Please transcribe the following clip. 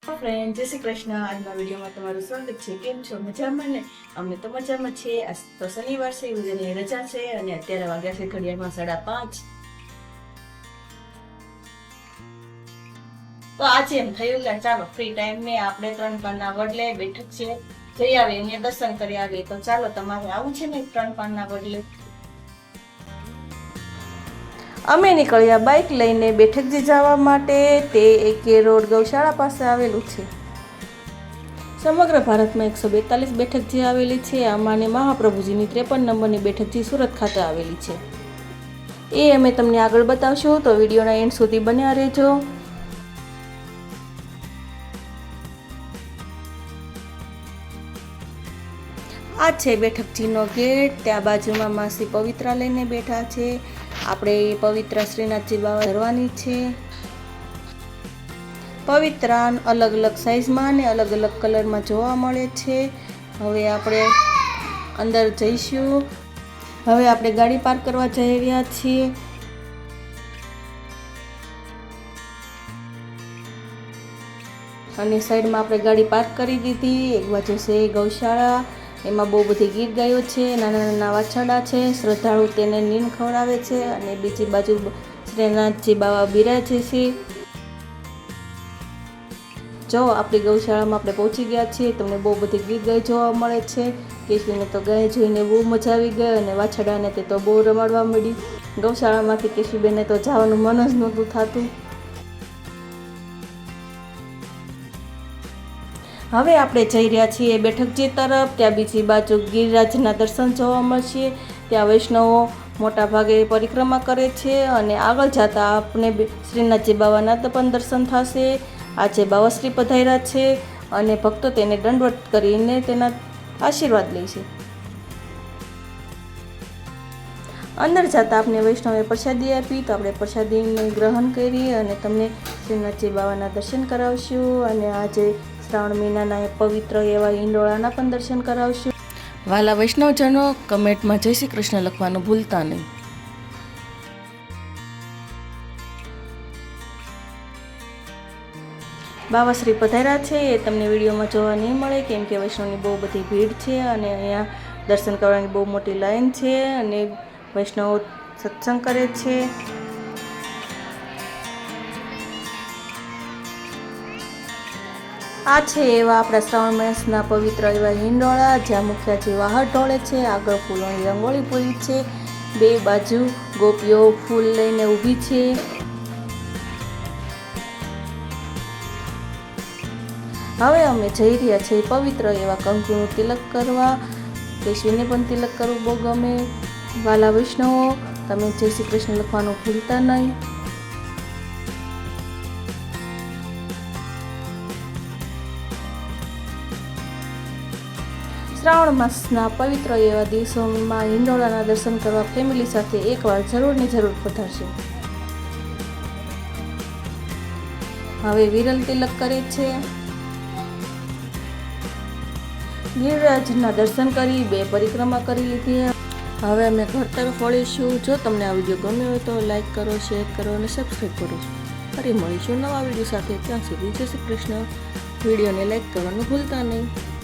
Friend, જય શ્રી કૃષ્ણ. આજના વિડીયોમાં તમારું સ્વાગત છે. કેમ છો? મજામાં ને? અમે તો મજામાં છીએ. આજ તો શનિવાર છે, બધાની રજા છે અને અત્યારે વાગ્યા છે ઘડિયાળમાં 5:30. તો આજે એમ થયું કે ચાલો ફ્રી ટાઈમ ને આપણે 3 પાનના વડલે બેઠક છે, જઈ આવીએ અને દર્શન કરી આવીએ. તો ચાલો, તમારે આવું છે ને 3 પાનના વડલે? અમે નીકળ્યા બાઇક લઈને બેઠકજી જવા માટે. તે એકે રોડ ગૌશાળા પાસે આવેલું છે. સમગ્ર ભારતમાં 142 બેઠકજી આવેલી છે. આમાંને મહાપ્રભુજીની 53 નંબરની બેઠકજી સુરત ખાતે આવેલી છે. એ અમે તમને આગળ બતાવશું, તો વિડીયોના એન્ડ સુધી બન્યા રહેજો. આ છે બેઠકજીનો ગેટ. ત્યાં બાજુમાં માસી પવિત્રા લઈને બેઠા છે. આપણે પવિત્રા શ્રીનાથજી બાવા ધરવાની છે. પવિત્રા અલગ અલગ સાઇઝમાં અને અલગ અલગ કલરમાં જોવા મળે છે. હવે આપણે અંદર જઈશું. હવે આપણે ગાડી પાર્ક કરવા જઈ રહ્યા છીએ. અને સાઈડમાં આપણે ગાડી પાર્ક કરી દીધી. એક બાજુ છે ગૌશાળા, એમાં બહુ બધી ગીર ગાયો છે, નાના નાના વાછરડા છે. શ્રદ્ધાળુ તેને નીમ ખવડાવે છે. અને બીજી બાજુ શ્રીનાથજી બાવા બિરાજે છે. જો આપણી ગૌશાળામાં આપણે પહોંચી ગયા છીએ. તમને બહુ બધી ગીર ગાય જોવા મળે છે. કેશવીને તો ગાય જોઈને બહુ મજા આવી ગઈ અને વાછરડાને તે તો બહુ રમાડવા મળી. ગૌશાળામાંથી કેશવીબેનને તો જવાનું મન જ નહોતું થતું. હવે આપણે જઈ રહ્યા છીએ બેઠકજી તરફ. ત્યાં બીજી બાજુ ગિરિરાજના દર્શન જોવા મળશે. ત્યાં વૈષ્ણવો મોટા ભાગે પરિક્રમા કરે છે અને આગળ જતા આપણે શ્રીનાથજી બાવાના પણ દર્શન થશે. આજે બાવાશ્રી પધાર્યા છે અને ભક્તો તેને દંડવત કરીને તેના આશીર્વાદ લે છે. અંદર જતા આપણે વૈષ્ણવે પ્રસાદી આપી, તો આપણે પ્રસાદીને ગ્રહણ કરી અને તમને શ્રીનાથજી બાવાના દર્શન કરાવશું. અને આજે શ્રાવણ મહિનાના પવિત્ર એવા હિંડોળાના પણ દર્શન કરાવશું. વાલા વૈષ્ણવજનો, કમેન્ટમાં જય શ્રી કૃષ્ણ લખવાનું ભૂલતા નહીં. બાવાશ્રી પધાર્યા છે એ તમને વિડીયોમાં જોવા નહીં મળે, કેમ કે વૈષ્ણવની બહુ બધી ભીડ છે અને અહીંયા દર્શન કરવાની બહુ મોટી લાઈન છે અને વૈષ્ણવો સત્સંગ કરે છે. આ છે એવા આપણા શ્રાવણ માસના પવિત્ર એવા હિંડોળા, જ્યાં મુખ્યજી વાહડ ઢોળે છે. આગળ ફૂલોની રંગોળી પૂરી છે. બે બાજુ ગોપીઓ ફૂલ લઈને ઊભી છે. હવે અમે જઈ રહ્યા છીએ પવિત્ર એવા કંકુનું તિલક કરવા. કેશવીને પણ તિલક કરવું બહુ ગમે. વાલા વૈષ્ણવો, તમે જય શ્રી કૃષ્ણ લખવાનું ભૂલતા નહીં. શ્રાવણ માસના પવિત્ર એવા દિવસોમાં હિંડોળાના દર્શન કરવા ફેમિલી સાથે એકવાર જરૂરની જરૂર પધારશો. હવે વિરલ તિલક કરે છે. ગિરિરાજના દર્શન કરી 2 પરિક્રમા કરી લીધી. હવે અમે ઘર તરફ વળીશું. જો તમને આ વિડીયો ગમ્યો હોય તો લાઈક કરો, શેર કરો અને સબસ્ક્રાઈબ કરો. ફરી મળીશું નવા વિડીયો સાથે. ત્યાં સુધી જય શ્રી કૃષ્ણ. વિડીયોને લાઈક કરવાનું ભૂલતા નહીં.